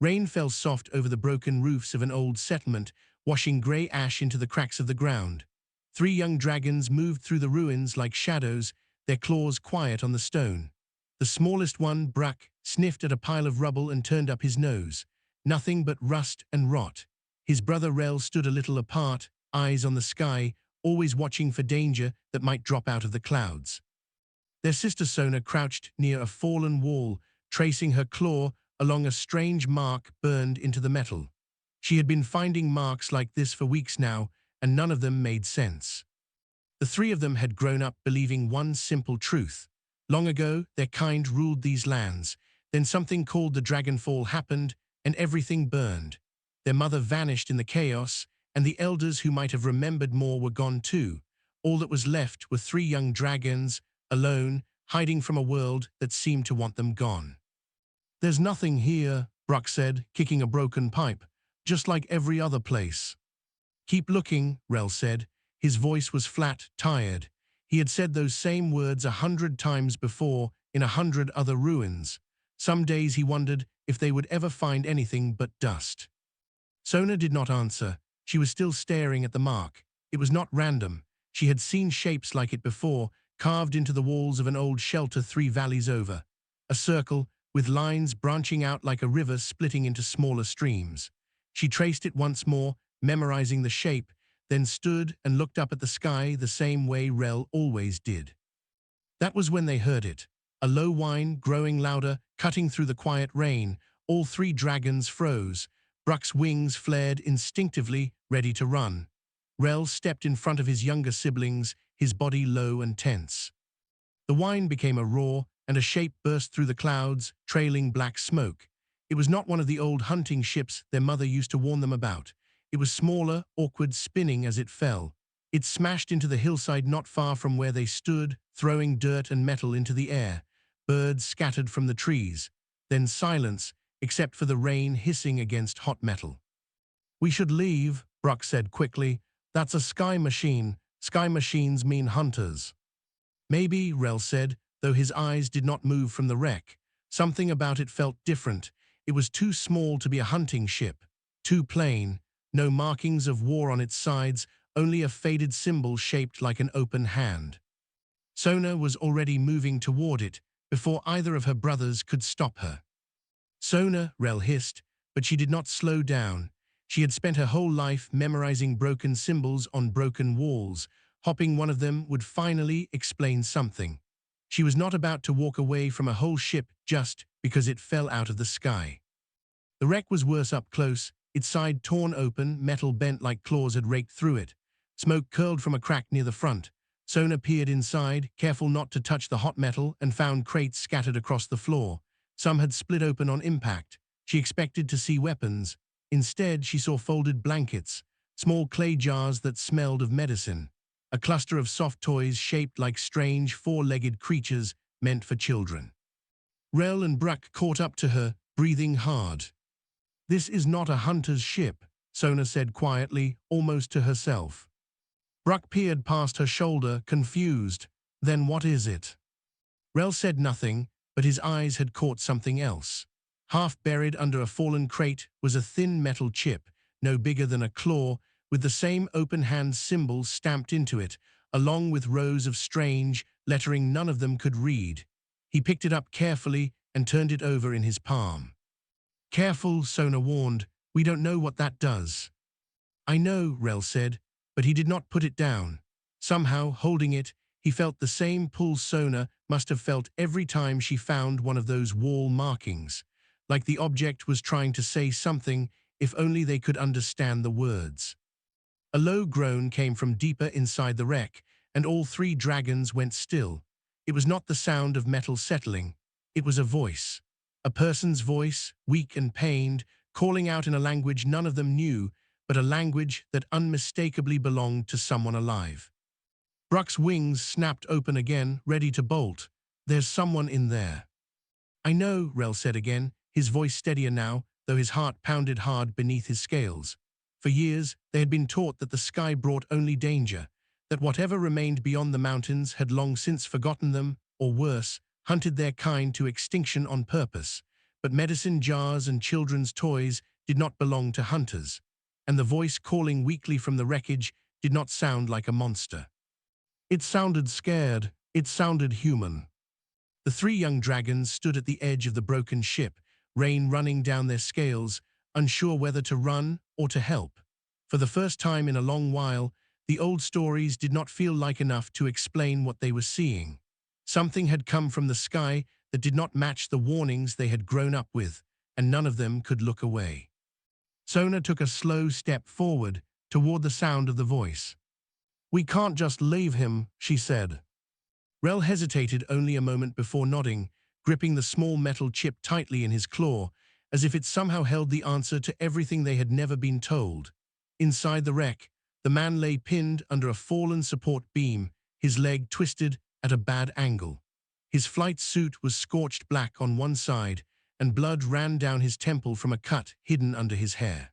Rain fell soft over the broken roofs of an old settlement, washing grey ash into the cracks of the ground. 3 young dragons moved through the ruins like shadows, their claws quiet on the stone. The smallest one, Bruck, sniffed at a pile of rubble and turned up his nose. Nothing but rust and rot. His brother Rel stood a little apart, eyes on the sky, always watching for danger that might drop out of the clouds. Their sister Sona crouched near a fallen wall, tracing her claw along a strange mark burned into the metal. She had been finding marks like this for weeks now, and none of them made sense. The 3 of them had grown up believing one simple truth. Long ago, their kind ruled these lands. Then something called the Dragonfall happened, and everything burned. Their mother vanished in the chaos, and the elders who might have remembered more were gone too. All that was left were 3 young dragons, alone, hiding from a world that seemed to want them gone. "There's nothing here," Bruck said, kicking a broken pipe, "just like every other place." "Keep looking," Rel said. His voice was flat, tired. He had said those same words 100 times before in 100 other ruins. Some days he wondered if they would ever find anything but dust. Sona did not answer. She was still staring at the mark. It was not random. She had seen shapes like it before, carved into the walls of an old shelter 3 valleys over. A circle, with lines branching out like a river splitting into smaller streams. She traced it once more, memorizing the shape, then stood and looked up at the sky the same way Rel always did. That was when they heard it. A low whine, growing louder, cutting through the quiet rain. All 3 dragons froze. Bruck's wings flared instinctively, ready to run. Rel stepped in front of his younger siblings, his body low and tense. The whine became a roar, and a shape burst through the clouds, trailing black smoke. It was not one of the old hunting ships their mother used to warn them about. It was smaller, awkward, spinning as it fell. It smashed into the hillside not far from where they stood, throwing dirt and metal into the air. Birds scattered from the trees. Then silence, except for the rain hissing against hot metal. "We should leave," Bruck said quickly. "That's a sky machine. Sky machines mean hunters." "Maybe," Rel said, though his eyes did not move from the wreck. Something about it felt different. It was too small to be a hunting ship. Too plain. No markings of war on its sides, only a faded symbol shaped like an open hand. Sona was already moving toward it, before either of her brothers could stop her. "Sona," Rel hissed, but she did not slow down. She had spent her whole life memorizing broken symbols on broken walls. Hopping one of them would finally explain something. She was not about to walk away from a whole ship just because it fell out of the sky. The wreck was worse up close, its side torn open, metal bent like claws had raked through it. Smoke curled from a crack near the front. Sona peered inside, careful not to touch the hot metal, and found crates scattered across the floor. Some had split open on impact. She expected to see weapons. Instead, she saw folded blankets, small clay jars that smelled of medicine. A cluster of soft toys shaped like strange 4-legged creatures meant for children. Rel and Bruck caught up to her, breathing hard. "This is not a hunter's ship," Sona said quietly, almost to herself. Bruck peered past her shoulder, confused. "Then what is it?" Rel said nothing, but his eyes had caught something else. Half buried under a fallen crate was a thin metal chip, no bigger than a claw, with the same open-hand symbol stamped into it, along with rows of strange lettering none of them could read. He picked it up carefully and turned it over in his palm. "Careful," Sona warned. "We don't know what that does." "I know," Rel said, but he did not put it down. Somehow, holding it, he felt the same pull Sona must have felt every time she found one of those wall markings, like the object was trying to say something, if only they could understand the words. A low groan came from deeper inside the wreck, and all 3 dragons went still. It was not the sound of metal settling. It was a voice. A person's voice, weak and pained, calling out in a language none of them knew, but a language that unmistakably belonged to someone alive. Bruck's wings snapped open again, ready to bolt. "There's someone in there." "I know," Rel said again, his voice steadier now, though his heart pounded hard beneath his scales. For years, they had been taught that the sky brought only danger, that whatever remained beyond the mountains had long since forgotten them, or worse, hunted their kind to extinction on purpose. but medicine jars and children's toys did not belong to hunters, and the voice calling weakly from the wreckage did not sound like a monster. It sounded scared, it sounded human. The three young dragons stood at the edge of the broken ship, rain running down their scales, unsure whether to run or to help. For the first time in a long while, the old stories did not feel like enough to explain what they were seeing. Something had come from the sky that did not match the warnings they had grown up with, and none of them could look away. Sona took a slow step forward toward the sound of the voice. "We can't just leave him," she said. Rel hesitated only a moment before nodding, gripping the small metal chip tightly in his claw, as if it somehow held the answer to everything they had never been told. Inside the wreck, the man lay pinned under a fallen support beam, his leg twisted at a bad angle. His flight suit was scorched black on one side, and blood ran down his temple from a cut hidden under his hair.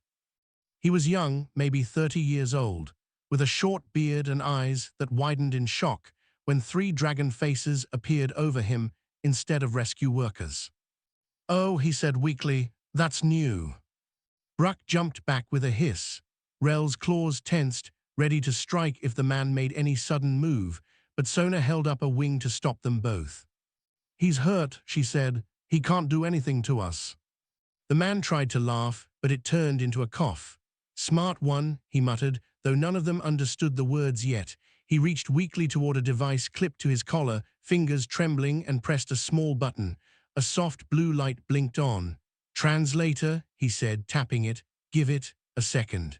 He was young, maybe 30 years old, with a short beard and eyes that widened in shock when three dragon faces appeared over him instead of rescue workers. "Oh," he said weakly, "that's new." Bruck jumped back with a hiss. Rel's claws tensed, ready to strike if the man made any sudden move, but Sona held up a wing to stop them both. "He's hurt," she said. "He can't do anything to us." The man tried to laugh, but it turned into a cough. "Smart one," he muttered, though none of them understood the words yet. He reached weakly toward a device clipped to his collar, fingers trembling, and pressed a small button. A soft blue light blinked on. "Translator," he said, tapping it. "Give it a second."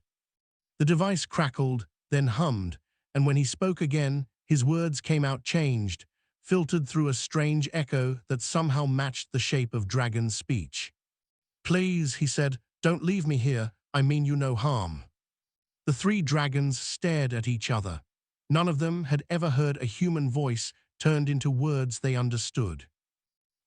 The device crackled, then hummed, and when he spoke again, his words came out changed, filtered through a strange echo that somehow matched the shape of Dragon's speech. "Please," he said, "don't leave me here. I mean you no harm." The three dragons stared at each other. None of them had ever heard a human voice turned into words they understood.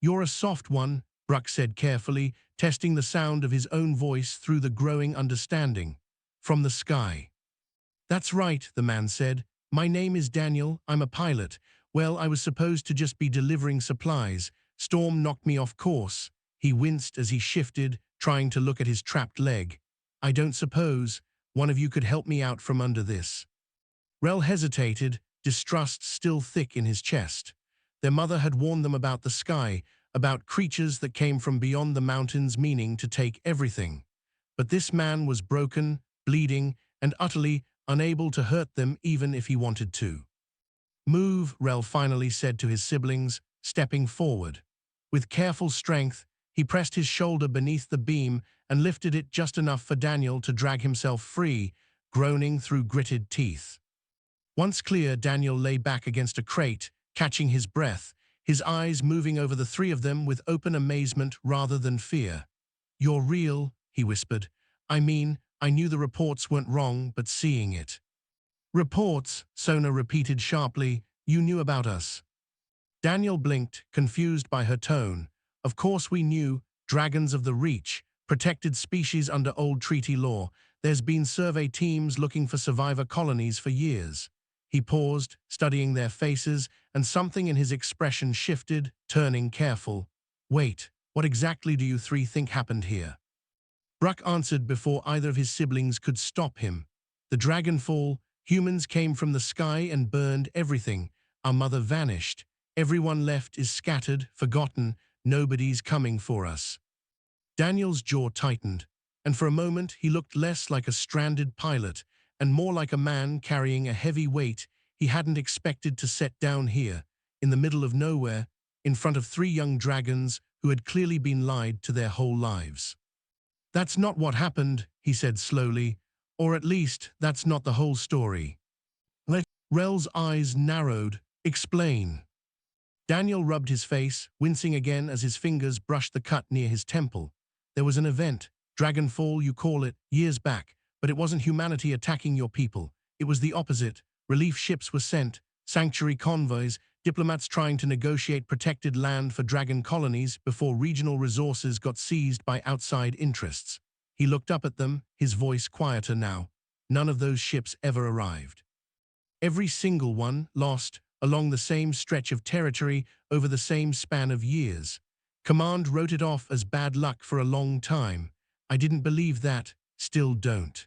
"You're a soft one," Bruck said carefully, testing the sound of his own voice through the growing understanding. "From the sky." "That's right," the man said. "My name is Daniel. I'm a pilot. Well, I was supposed to just be delivering supplies. Storm knocked me off course." He winced as he shifted, trying to look at his trapped leg. "I don't suppose one of you could help me out from under this." Rel hesitated, distrust still thick in his chest. Their mother had warned them about the sky, about creatures that came from beyond the mountains meaning to take everything. But this man was broken, bleeding, and utterly unable to hurt them even if he wanted to. "Move," Rel finally said to his siblings, stepping forward. With careful strength, he pressed his shoulder beneath the beam and lifted it just enough for Daniel to drag himself free, groaning through gritted teeth. Once clear, Daniel lay back against a crate, catching his breath, his eyes moving over the three of them with open amazement rather than fear. "You're real," he whispered. "I mean, I knew the reports weren't wrong, but seeing it." "Reports," Sona repeated sharply. "You knew about us." Daniel blinked, confused by her tone. "Of course we knew. Dragons of the Reach, protected species under old treaty law. There's been survey teams looking for survivor colonies for years." He paused, studying their faces, and something in his expression shifted, turning careful. "Wait, what exactly do you three think happened here?" Bruck answered before either of his siblings could stop him. "The Dragonfall, humans came from the sky and burned everything. Our mother vanished. Everyone left is scattered, forgotten. Nobody's coming for us." Daniel's jaw tightened, and for a moment he looked less like a stranded pilot and more like a man carrying a heavy weight he hadn't expected to set down here, in the middle of nowhere, in front of three young dragons who had clearly been lied to their whole lives. "That's not what happened," he said slowly, "or at least that's not the whole story." Rel's eyes narrowed. "Explain." Daniel rubbed his face, wincing again as his fingers brushed the cut near his temple. "There was an event, Dragonfall you call it, years back, but it wasn't humanity attacking your people. It was the opposite. Relief ships were sent, sanctuary convoys, diplomats trying to negotiate protected land for dragon colonies before regional resources got seized by outside interests." He looked up at them, his voice quieter now. "None of those ships ever arrived. Every single one lost along the same stretch of territory over the same span of years. Command wrote it off as bad luck for a long time. I didn't believe that, still don't.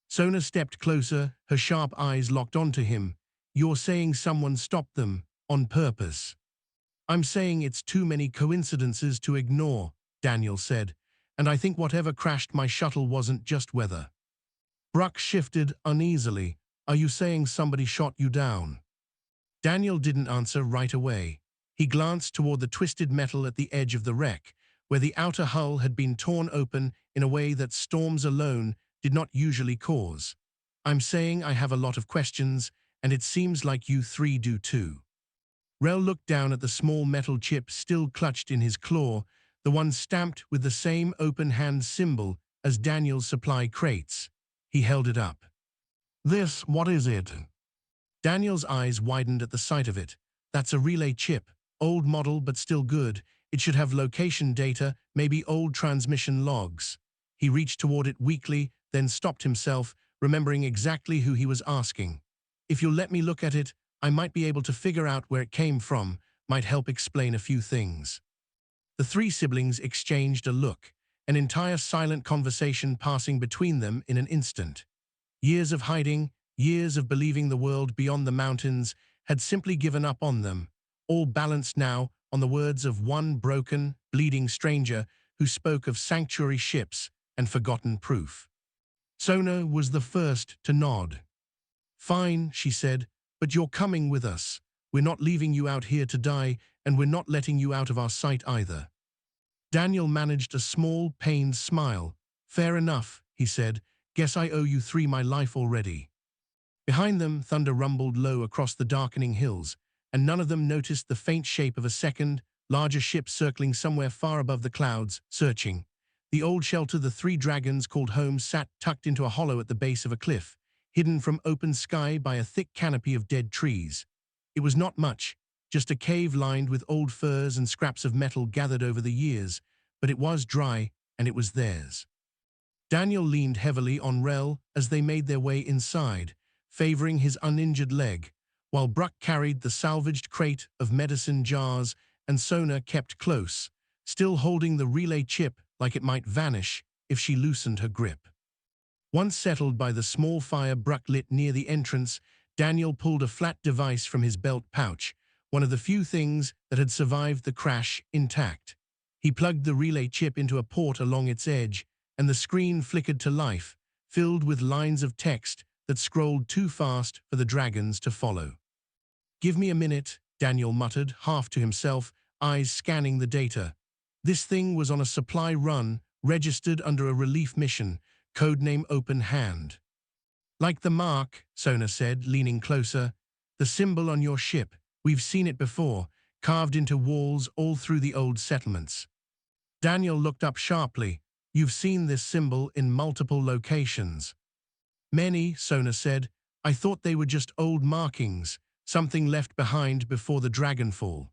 Sona stepped closer, her sharp eyes locked onto him. You're saying someone stopped them, on purpose. I'm saying it's too many coincidences to ignore, Daniel said, and I think whatever crashed my shuttle wasn't just weather. Bruck shifted uneasily. Are you saying somebody shot you down? Daniel didn't answer right away. He glanced toward the twisted metal at the edge of the wreck, where the outer hull had been torn open in a way that storms alone did not usually cause. I'm saying I have a lot of questions, and it seems like you three do too. Rel looked down at the small metal chip still clutched in his claw, the one stamped with the same open hand symbol as Daniel's supply crates. He held it up. What is it? Daniel's eyes widened at the sight of it. That's a relay chip, old model but still good. It should have location data, maybe old transmission logs. He reached toward it weakly, then stopped himself, remembering exactly who he was asking. If you'll let me look at it, I might be able to figure out where it came from, might help explain a few things. The three siblings exchanged a look, an entire silent conversation passing between them in an instant. Years of hiding, years of believing the world beyond the mountains had simply given up on them, all balanced now on the words of one broken, bleeding stranger who spoke of sanctuary ships and forgotten proof. Sona was the first to nod. Fine, she said, but you're coming with us. We're not leaving you out here to die, and we're not letting you out of our sight either. Daniel managed a small, pained smile. Fair enough, he said. Guess I owe you three my life already. Behind them, thunder rumbled low across the darkening hills, and none of them noticed the faint shape of a second, larger ship circling somewhere far above the clouds, searching. The old shelter the three dragons called home sat tucked into a hollow at the base of a cliff, hidden from open sky by a thick canopy of dead trees. It was not much, just a cave lined with old furs and scraps of metal gathered over the years, but it was dry, and it was theirs. Daniel leaned heavily on Rel as they made their way inside, favoring his uninjured leg, while Bruck carried the salvaged crate of medicine jars and Sona kept close, still holding the relay chip like it might vanish if she loosened her grip. Once settled by the small fire Bruck lit near the entrance, Daniel pulled a flat device from his belt pouch, one of the few things that had survived the crash intact. He plugged the relay chip into a port along its edge, and the screen flickered to life, filled with lines of text that scrolled too fast for the dragons to follow. Give me a minute, Daniel muttered, half to himself, eyes scanning the data. This thing was on a supply run, registered under a relief mission, codename Open Hand. Like the mark, Sona said, leaning closer. The symbol on your ship, we've seen it before, carved into walls all through the old settlements. Daniel looked up sharply. You've seen this symbol in multiple locations. Many, Sona said. I thought they were just old markings, something left behind before the dragonfall.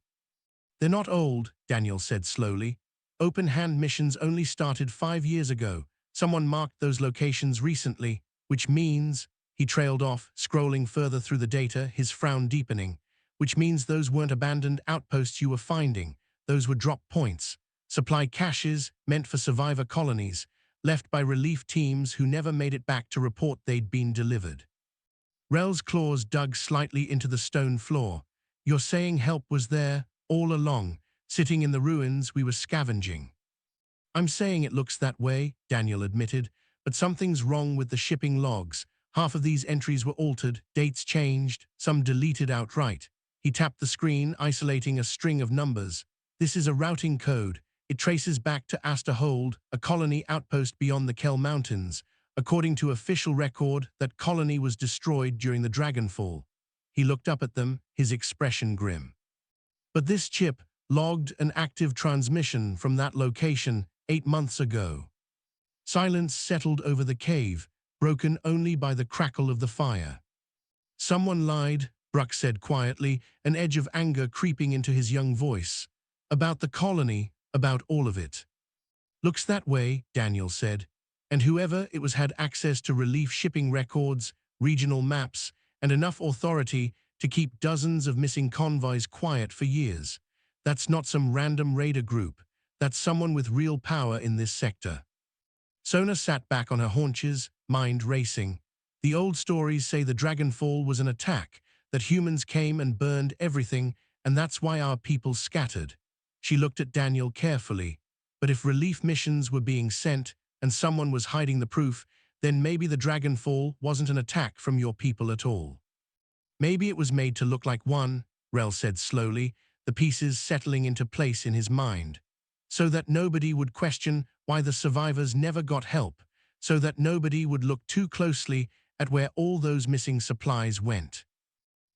They're not old, Daniel said slowly. Open Hand missions only started 5 years ago. Someone marked those locations recently, which means, he trailed off, scrolling further through the data, his frown deepening, which means those weren't abandoned outposts you were finding. Those were drop points, supply caches meant for survivor colonies, left by relief teams who never made it back to report they'd been delivered. Rel's claws dug slightly into the stone floor. You're saying help was there, all along, sitting in the ruins we were scavenging. I'm saying it looks that way, Daniel admitted, but something's wrong with the shipping logs. Half of these entries were altered, dates changed, some deleted outright. He tapped the screen, isolating a string of numbers. This is a routing code. It traces back to Aster Hold, a colony outpost beyond the Kell Mountains. According to official record, that colony was destroyed during the Dragonfall. He looked up at them, his expression grim. But this chip logged an active transmission from that location 8 months ago. Silence settled over the cave, broken only by the crackle of the fire. Someone lied, Bruck said quietly, an edge of anger creeping into his young voice. About the colony, about all of it. Looks that way, Daniel said. And whoever it was had access to relief shipping records, regional maps, and enough authority to keep dozens of missing convoys quiet for years. That's not some random raider group. That's someone with real power in this sector. Sona sat back on her haunches, mind racing. The old stories say the Dragonfall was an attack, that humans came and burned everything, and that's why our people scattered. She looked at Daniel carefully. But if relief missions were being sent, and someone was hiding the proof, then maybe the Dragonfall wasn't an attack from your people at all. Maybe it was made to look like one, Rel said slowly, the pieces settling into place in his mind. So that nobody would question why the survivors never got help, so that nobody would look too closely at where all those missing supplies went.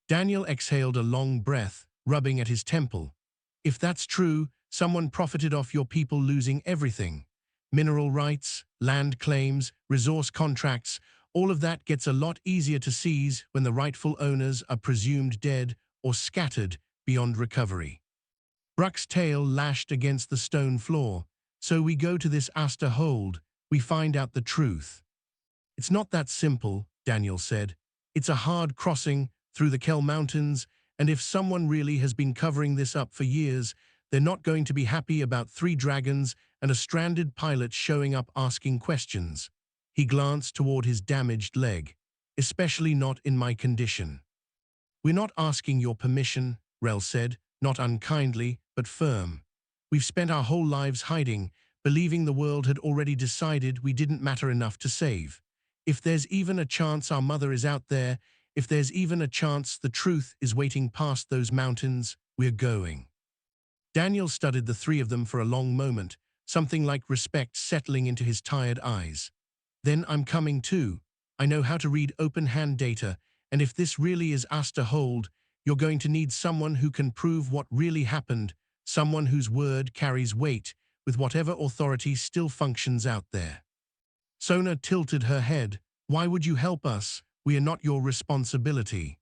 Daniel exhaled a long breath, rubbing at his temple. If that's true, someone profited off your people losing everything. Mineral rights, land claims, resource contracts, all of that gets a lot easier to seize when the rightful owners are presumed dead or scattered beyond recovery. Bruck's tail lashed against the stone floor. So we go to this Aster Hold, we find out the truth. It's not that simple, Daniel said. It's a hard crossing through the Kell Mountains, and if someone really has been covering this up for years, they're not going to be happy about 3 dragons and a stranded pilot showing up asking questions. He glanced toward his damaged leg. Especially not in my condition. We're not asking your permission, Rel said, not unkindly, but firm. We've spent our whole lives hiding, believing the world had already decided we didn't matter enough to save. If there's even a chance our mother is out there, if there's even a chance the truth is waiting past those mountains, we're going. Daniel studied the 3 of them for a long moment, something like respect settling into his tired eyes. Then I'm coming too. I know how to read open-hand data, and if this really is Aster Hold, you're going to need someone who can prove what really happened, someone whose word carries weight with whatever authority still functions out there. Sona tilted her head. Why would you help us? We are not your responsibility.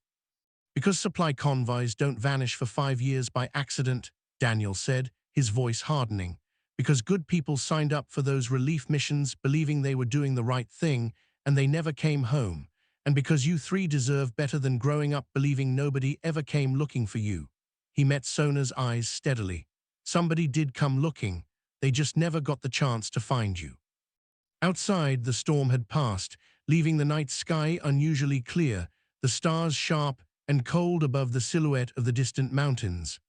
Because supply convoys don't vanish for 5 years by accident, Daniel said, his voice hardening. Because good people signed up for those relief missions believing they were doing the right thing, and they never came home. And because you 3 deserve better than growing up believing nobody ever came looking for you. He met Sona's eyes steadily. Somebody did come looking. They just never got the chance to find you. Outside, the storm had passed, leaving the night sky unusually clear, the stars sharp and cold above the silhouette of the distant mountains.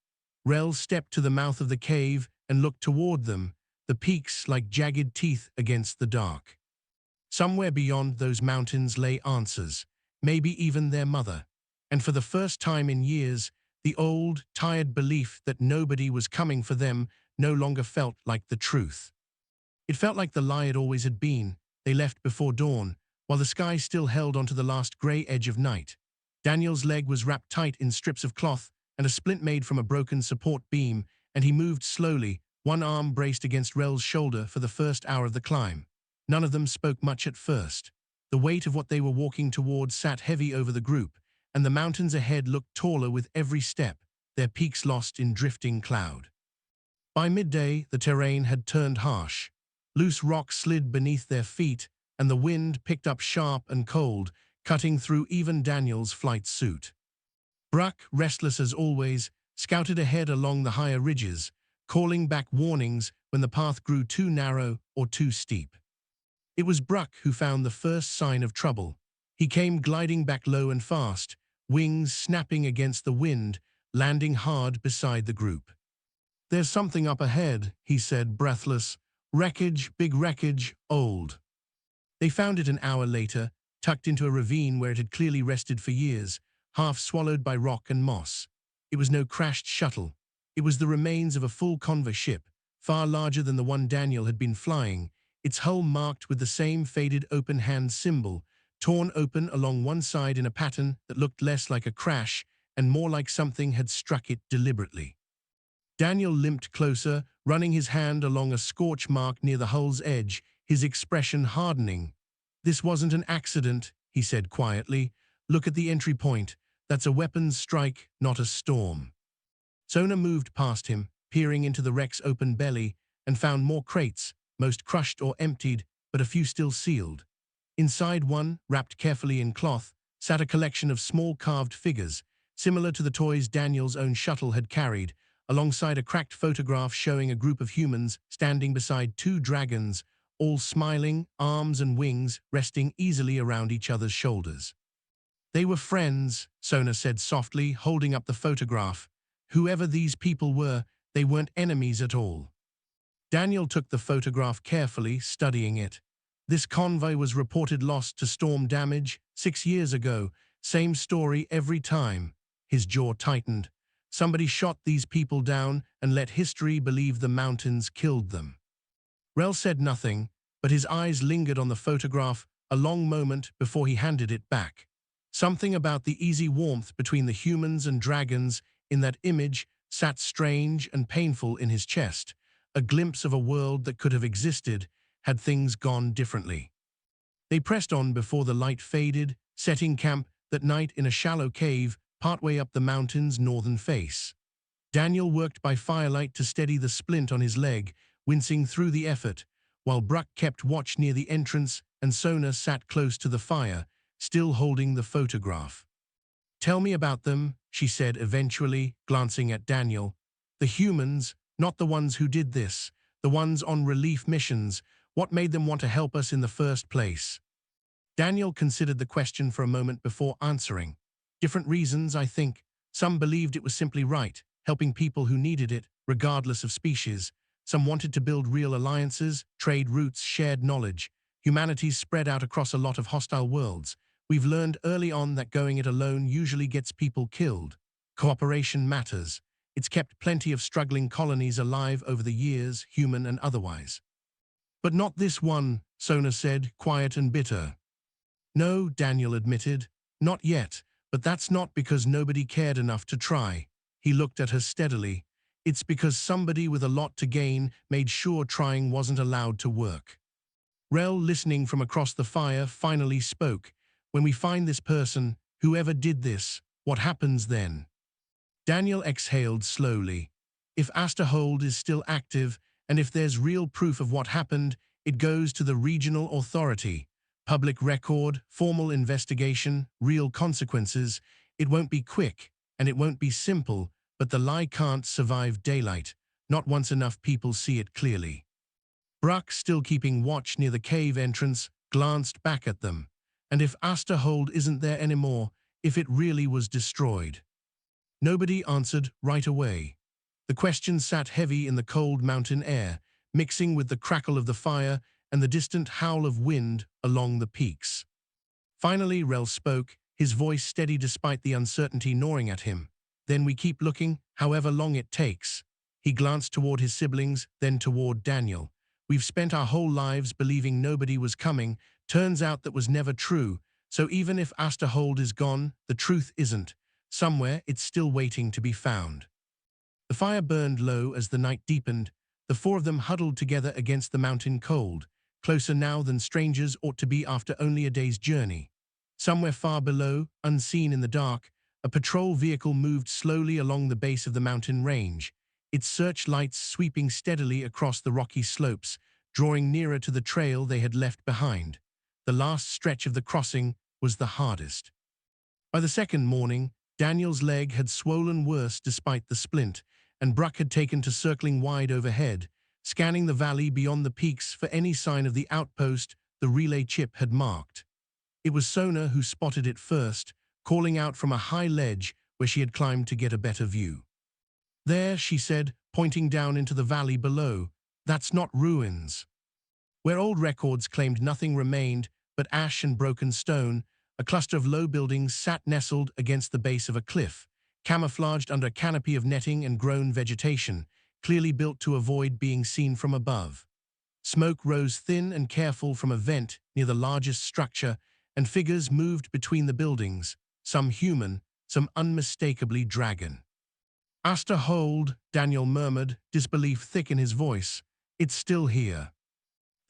Rel stepped to the mouth of the cave and looked toward them, the peaks like jagged teeth against the dark. Somewhere beyond those mountains lay answers, maybe even their mother. And for the first time in years, the old, tired belief that nobody was coming for them no longer felt like the truth. It felt like the lie it always had been. They left before dawn, while the sky still held onto the last grey edge of night. Daniel's leg was wrapped tight in strips of cloth and a splint made from a broken support beam, and he moved slowly, one arm braced against Rel's shoulder for the first hour of the climb. None of them spoke much at first. The weight of what they were walking toward sat heavy over the group, and the mountains ahead looked taller with every step, their peaks lost in drifting cloud. By midday, the terrain had turned harsh. Loose rock slid beneath their feet, and the wind picked up sharp and cold, cutting through even Daniel's flight suit. Bruck, restless as always, scouted ahead along the higher ridges, calling back warnings when the path grew too narrow or too steep. It was Bruck who found the first sign of trouble. He came gliding back low and fast, wings snapping against the wind, landing hard beside the group. "There's something up ahead," he said, breathless. "Wreckage, big wreckage, old." They found it an hour later, tucked into a ravine where it had clearly rested for years, half swallowed by rock and moss. It was no crashed shuttle. It was the remains of a full convoy ship, far larger than the one Daniel had been flying, its hull marked with the same faded open-hand symbol, torn open along one side in a pattern that looked less like a crash and more like something had struck it deliberately. Daniel limped closer, running his hand along a scorch mark near the hull's edge, his expression hardening. "This wasn't an accident," he said quietly. "Look at the entry point. That's a weapons strike, not a storm." Sona moved past him, peering into the wreck's open belly, and found more crates, most crushed or emptied, but a few still sealed. Inside one, wrapped carefully in cloth, sat a collection of small carved figures, similar to the toys Daniel's own shuttle had carried, alongside a cracked photograph showing a group of humans standing beside two dragons, all smiling, arms and wings resting easily around each other's shoulders. They were friends, Sona said softly, holding up the photograph. Whoever these people were, they weren't enemies at all. Daniel took the photograph carefully, studying it. This convoy was reported lost to storm damage 6 years ago. Same story every time. His jaw tightened. Somebody shot these people down and let history believe the mountains killed them. Rel said nothing, but his eyes lingered on the photograph a long moment before he handed it back. Something about the easy warmth between the humans and dragons in that image sat strange and painful in his chest, a glimpse of a world that could have existed had things gone differently. They pressed on before the light faded, setting camp that night in a shallow cave partway up the mountain's northern face. Daniel worked by firelight to steady the splint on his leg, wincing through the effort, while Bruck kept watch near the entrance and Sona sat close to the fire, still holding the photograph. "Tell me about them," she said eventually, glancing at Daniel. "The humans, not the ones who did this, the ones on relief missions. What made them want to help us in the first place?" Daniel considered the question for a moment before answering. "Different reasons, I think. Some believed it was simply right, helping people who needed it, regardless of species. Some wanted to build real alliances, trade routes, shared knowledge. Humanity's spread out across a lot of hostile worlds. We've learned early on that going it alone usually gets people killed. Cooperation matters. It's kept plenty of struggling colonies alive over the years, human and otherwise." "But not this one," Sona said, quiet and bitter. "No," Daniel admitted. "Not yet, but that's not because nobody cared enough to try." He looked at her steadily. "It's because somebody with a lot to gain made sure trying wasn't allowed to work." Rel, listening from across the fire, finally spoke. "When we find this person, whoever did this, what happens then?" Daniel exhaled slowly. "If Aster Hold is still active, and if there's real proof of what happened, it goes to the regional authority. Public record, formal investigation, real consequences. It won't be quick, and it won't be simple, but the lie can't survive daylight, not once enough people see it clearly." Bruck, still keeping watch near the cave entrance, glanced back at them. "And if Aster Hold isn't there anymore, if it really was destroyed?" Nobody answered right away. The question sat heavy in the cold mountain air, mixing with the crackle of the fire and the distant howl of wind along the peaks. Finally, Rel spoke, his voice steady despite the uncertainty gnawing at him. "Then we keep looking, however long it takes." He glanced toward his siblings, then toward Daniel. "We've spent our whole lives believing nobody was coming. Turns out that was never true. So even if Aster Hold is gone, the truth isn't. Somewhere it's still waiting to be found." The fire burned low as the night deepened. The four of them huddled together against the mountain cold, closer now than strangers ought to be after only a day's journey. Somewhere far below, unseen in the dark, a patrol vehicle moved slowly along the base of the mountain range, its searchlights sweeping steadily across the rocky slopes, drawing nearer to the trail they had left behind. The last stretch of the crossing was the hardest. By the second morning, Daniel's leg had swollen worse despite the splint, and Bruck had taken to circling wide overhead, scanning the valley beyond the peaks for any sign of the outpost the relay chip had marked. It was Sona who spotted it first, calling out from a high ledge where she had climbed to get a better view. "There," she said, pointing down into the valley below. "That's not ruins." Where old records claimed nothing remained but ash and broken stone, a cluster of low buildings sat nestled against the base of a cliff, camouflaged under a canopy of netting and grown vegetation, clearly built to avoid being seen from above. Smoke rose thin and careful from a vent near the largest structure, and figures moved between the buildings, some human, some unmistakably dragon. "Aster Hold," Daniel murmured, disbelief thick in his voice. "It's still here."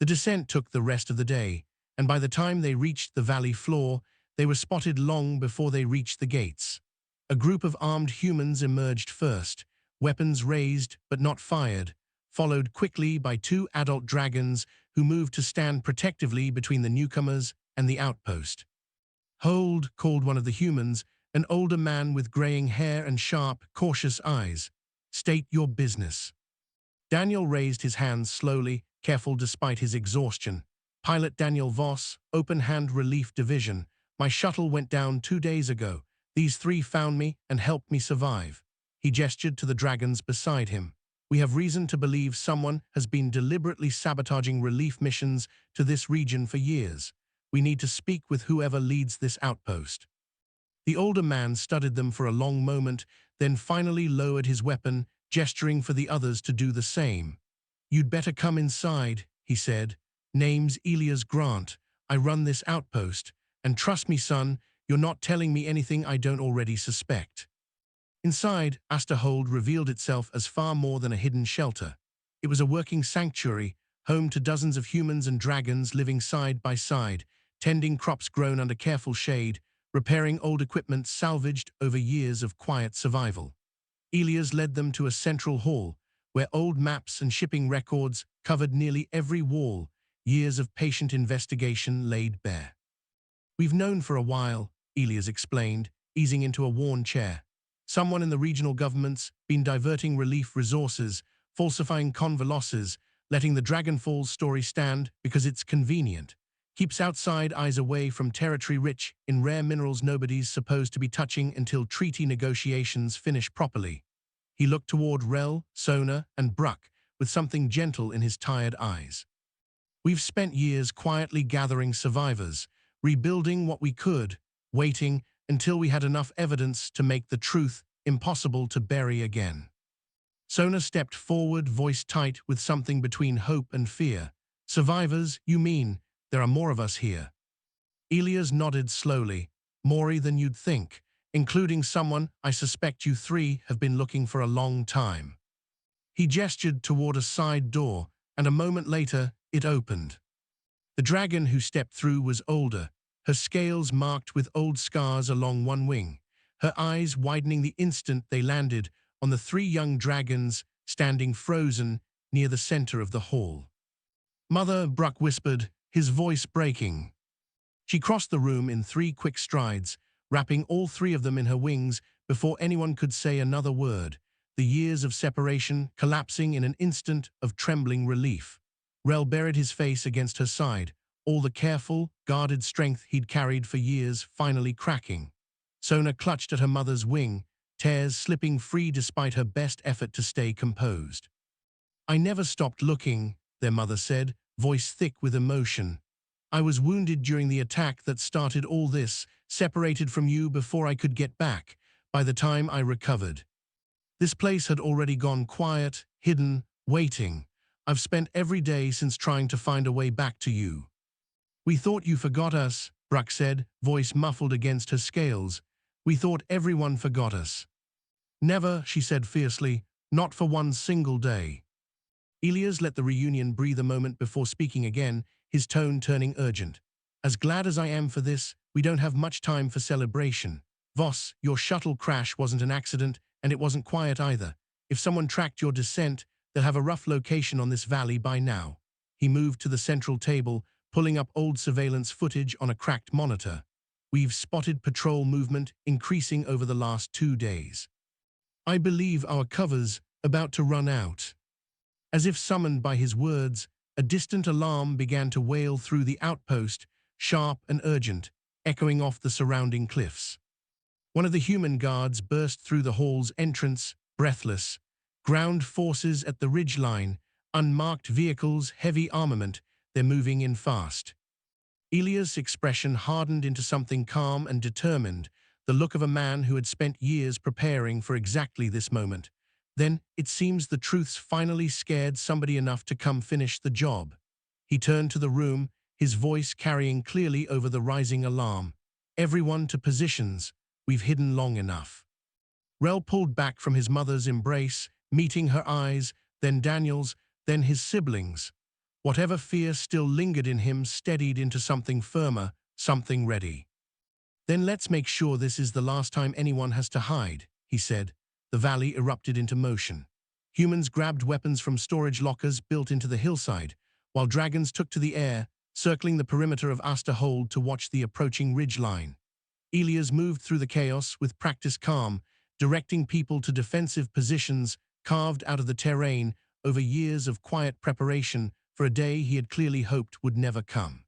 The descent took the rest of the day, and by the time they reached the valley floor, they were spotted long before they reached the gates. A group of armed humans emerged first, weapons raised but not fired, followed quickly by two adult dragons who moved to stand protectively between the newcomers and the outpost. "Hold," called one of the humans, an older man with graying hair and sharp, cautious eyes. State your business. Daniel raised his hands slowly, careful despite his exhaustion. Pilot Daniel Voss, Open Hand Relief Division. My shuttle went down 2 days ago. These three found me and helped me survive. He gestured to the dragons beside him. We have reason to believe someone has been deliberately sabotaging relief missions to this region for years. We need to speak with whoever leads this outpost. The older man studied them for a long moment, then finally lowered his weapon, gesturing for the others to do the same. You'd better come inside, he said. Name's Elias Grant. I run this outpost, and trust me, son, you're not telling me anything I don't already suspect. Inside, Aster Hold revealed itself as far more than a hidden shelter. It was a working sanctuary, home to dozens of humans and dragons living side by side, tending crops grown under careful shade, repairing old equipment salvaged over years of quiet survival. Elias led them to a central hall, where old maps and shipping records covered nearly every wall, years of patient investigation laid bare. We've known for a while, Elias explained, easing into a worn chair. Someone in the regional government's been diverting relief resources, falsifying convolosses, letting the Dragonfalls story stand because it's convenient. Keeps outside eyes away from territory rich in rare minerals nobody's supposed to be touching until treaty negotiations finish properly. He looked toward Rel, Sona, and Bruck with something gentle in his tired eyes. We've spent years quietly gathering survivors, rebuilding what we could, waiting until we had enough evidence to make the truth impossible to bury again. Sona stepped forward, voice tight with something between hope and fear. Survivors, you mean? There are more of us here. Elias nodded slowly. More than you'd think, including someone I suspect you three have been looking for a long time. He gestured toward a side door, and a moment later, it opened. The dragon who stepped through was older, her scales marked with old scars along one wing, her eyes widening the instant they landed on the three young dragons standing frozen near the center of the hall. Mother, Bruck whispered, his voice breaking. She crossed the room in 3 quick strides, wrapping all 3 of them in her wings before anyone could say another word, the years of separation collapsing in an instant of trembling relief. Rel buried his face against her side, all the careful, guarded strength he'd carried for years finally cracking. Sona clutched at her mother's wing, tears slipping free despite her best effort to stay composed. I never stopped looking, their mother said, voice thick with emotion. I was wounded during the attack that started all this, separated from you before I could get back, by the time I recovered. This place had already gone quiet, hidden, waiting. I've spent every day since trying to find a way back to you. We thought you forgot us, Bruck said, voice muffled against her scales. We thought everyone forgot us. Never, she said fiercely, not for one single day. Elias let the reunion breathe a moment before speaking again, his tone turning urgent. As glad as I am for this, we don't have much time for celebration. Voss, your shuttle crash wasn't an accident, and it wasn't quiet either. If someone tracked your descent, they'll have a rough location on this valley by now. He moved to the central table, pulling up old surveillance footage on a cracked monitor. We've spotted patrol movement increasing over the last 2 days. I believe our cover's about to run out. As if summoned by his words, a distant alarm began to wail through the outpost, sharp and urgent, echoing off the surrounding cliffs. One of the human guards burst through the hall's entrance, breathless. Ground forces at the ridgeline, unmarked vehicles, heavy armament, they're moving in fast. Elias' expression hardened into something calm and determined, the look of a man who had spent years preparing for exactly this moment. Then, it seems the truth's finally scared somebody enough to come finish the job. He turned to the room, his voice carrying clearly over the rising alarm. Everyone to positions, we've hidden long enough. Rel pulled back from his mother's embrace, meeting her eyes, then Daniel's, then his siblings'. Whatever fear still lingered in him steadied into something firmer, something ready. Then let's make sure this is the last time anyone has to hide, he said. The valley erupted into motion. Humans grabbed weapons from storage lockers built into the hillside, while dragons took to the air, circling the perimeter of Aster Hold to watch the approaching ridgeline. Elias moved through the chaos with practiced calm, directing people to defensive positions, carved out of the terrain over years of quiet preparation for a day he had clearly hoped would never come.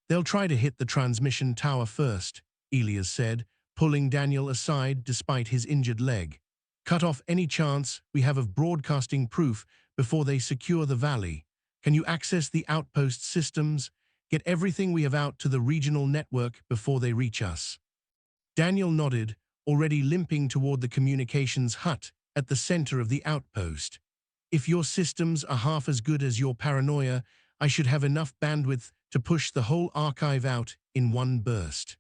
"They'll try to hit the transmission tower first," Elias said, pulling Daniel aside despite his injured leg. "Cut off any chance we have of broadcasting proof before they secure the valley. Can you access the outpost systems? Get everything we have out to the regional network before they reach us." Daniel nodded, already limping toward the communications hut at the center of the outpost. "If your systems are half as good as your paranoia, I should have enough bandwidth to push the whole archive out in one burst."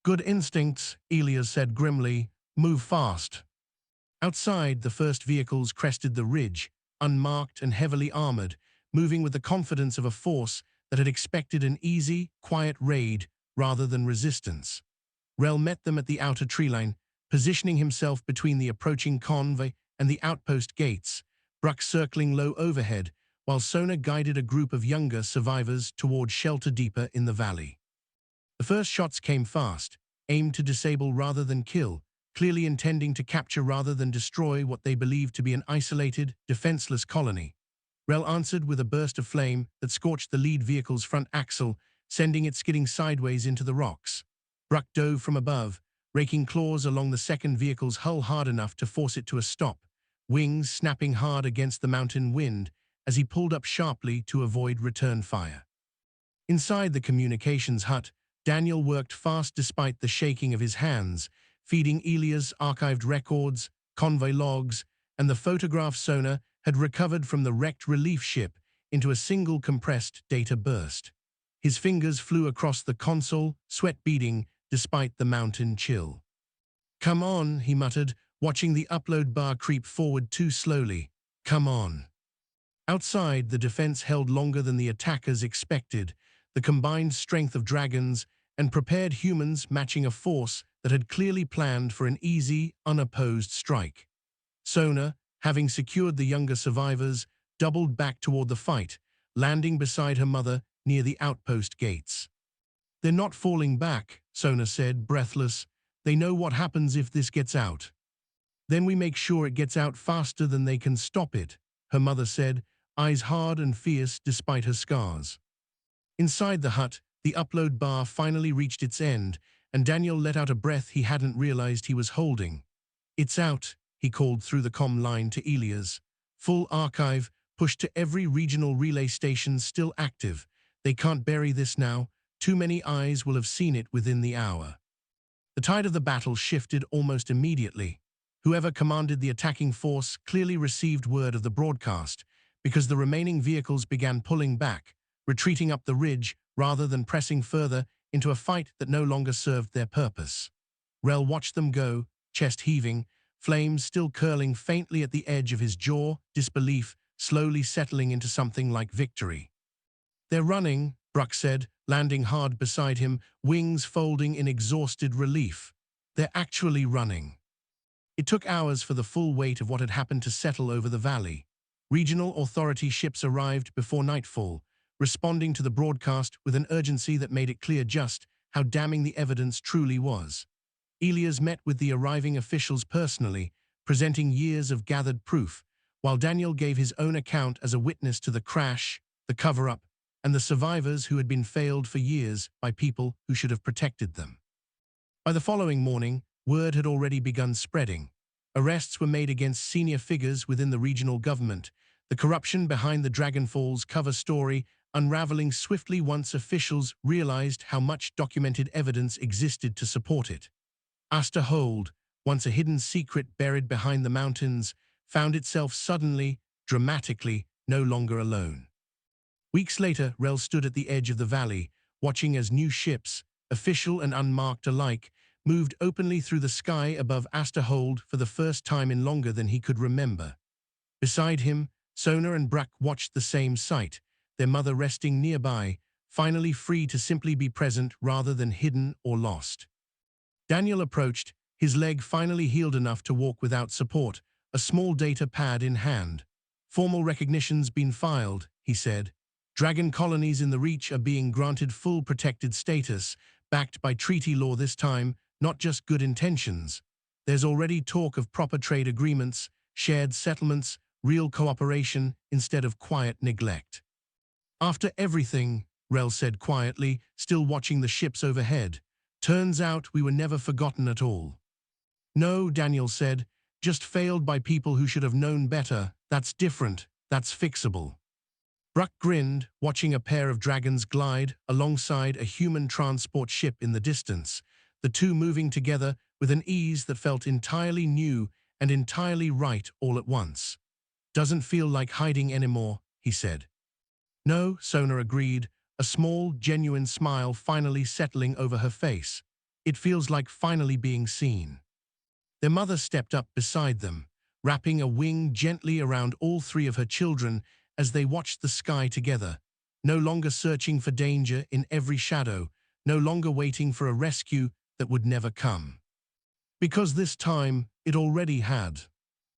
"Good instincts," Elias said grimly. "Move fast." Outside, the first vehicles crested the ridge, unmarked and heavily armored, moving with the confidence of a force that had expected an easy, quiet raid rather than resistance. Rel met them at the outer treeline, positioning himself between the approaching convoy and the outpost gates, Bruck circling low overhead, while Sona guided a group of younger survivors toward shelter deeper in the valley. The first shots came fast, aimed to disable rather than kill, clearly intending to capture rather than destroy what they believed to be an isolated, defenseless colony. Rel answered with a burst of flame that scorched the lead vehicle's front axle, sending it skidding sideways into the rocks. Bruck dove from above, raking claws along the second vehicle's hull hard enough to force it to a stop, wings snapping hard against the mountain wind as he pulled up sharply to avoid return fire. Inside the communications hut, Daniel worked fast despite the shaking of his hands, feeding Elias archived records, convoy logs, and the photograph Sona had recovered from the wrecked relief ship into a single compressed data burst. His fingers flew across the console, sweat beading despite the mountain chill. "Come on," he muttered, watching the upload bar creep forward too slowly. "Come on." Outside, the defense held longer than the attackers expected, the combined strength of dragons and prepared humans matching a force that had clearly planned for an easy, unopposed strike. Sona, having secured the younger survivors, doubled back toward the fight, landing beside her mother near the outpost gates. "They're not falling back," Sona said, breathless. "They know what happens if this gets out. Then we make sure it gets out faster than they can stop it," her mother said, eyes hard and fierce despite her scars. Inside the hut, the upload bar finally reached its end, and Daniel let out a breath he hadn't realized he was holding. "It's out," he called through the comm line to Elias. "Full archive, pushed to every regional relay station still active. They can't bury this now. Too many eyes will have seen it within the hour." The tide of the battle shifted almost immediately. Whoever commanded the attacking force clearly received word of the broadcast, because the remaining vehicles began pulling back, retreating up the ridge rather than pressing further into a fight that no longer served their purpose. Rel watched them go, chest heaving, flames still curling faintly at the edge of his jaw, disbelief slowly settling into something like victory. "They're running," Bruck said, landing hard beside him, wings folding in exhausted relief. "They're actually running." It took hours for the full weight of what had happened to settle over the valley. Regional authority ships arrived before nightfall, responding to the broadcast with an urgency that made it clear just how damning the evidence truly was. Elias met with the arriving officials personally, presenting years of gathered proof, while Daniel gave his own account as a witness to the crash, the cover-up, and the survivors who had been failed for years by people who should have protected them. By the following morning, word had already begun spreading. Arrests were made against senior figures within the regional government, the corruption behind the Dragonfall's cover story unraveling swiftly once officials realized how much documented evidence existed to support it. Aster Hold, once a hidden secret buried behind the mountains, found itself suddenly, dramatically, no longer alone. Weeks later, Rel stood at the edge of the valley, watching as new ships, official and unmarked alike, moved openly through the sky above Aster Hold for the first time in longer than he could remember. Beside him, Sona and Bruck watched the same sight, their mother resting nearby, finally free to simply be present rather than hidden or lost. Daniel approached, his leg finally healed enough to walk without support, a small data pad in hand. "Formal recognition's been filed," he said. "Dragon colonies in the Reach are being granted full protected status, backed by treaty law this time, not just good intentions. There's already talk of proper trade agreements, shared settlements, real cooperation instead of quiet neglect. After everything, Rel said quietly, still watching the ships overhead, turns out we were never forgotten at all. No, Daniel said, just failed by people who should have known better. That's different, that's fixable. Bruck grinned, watching a pair of dragons glide alongside a human transport ship in the distance, the two moving together with an ease that felt entirely new and entirely right all at once. Doesn't feel like hiding anymore, he said. No, Sona agreed, a small, genuine smile finally settling over her face. It feels like finally being seen. Their mother stepped up beside them, wrapping a wing gently around all three of her children as they watched the sky together, no longer searching for danger in every shadow, no longer waiting for a rescue that would never come. Because this time, it already had.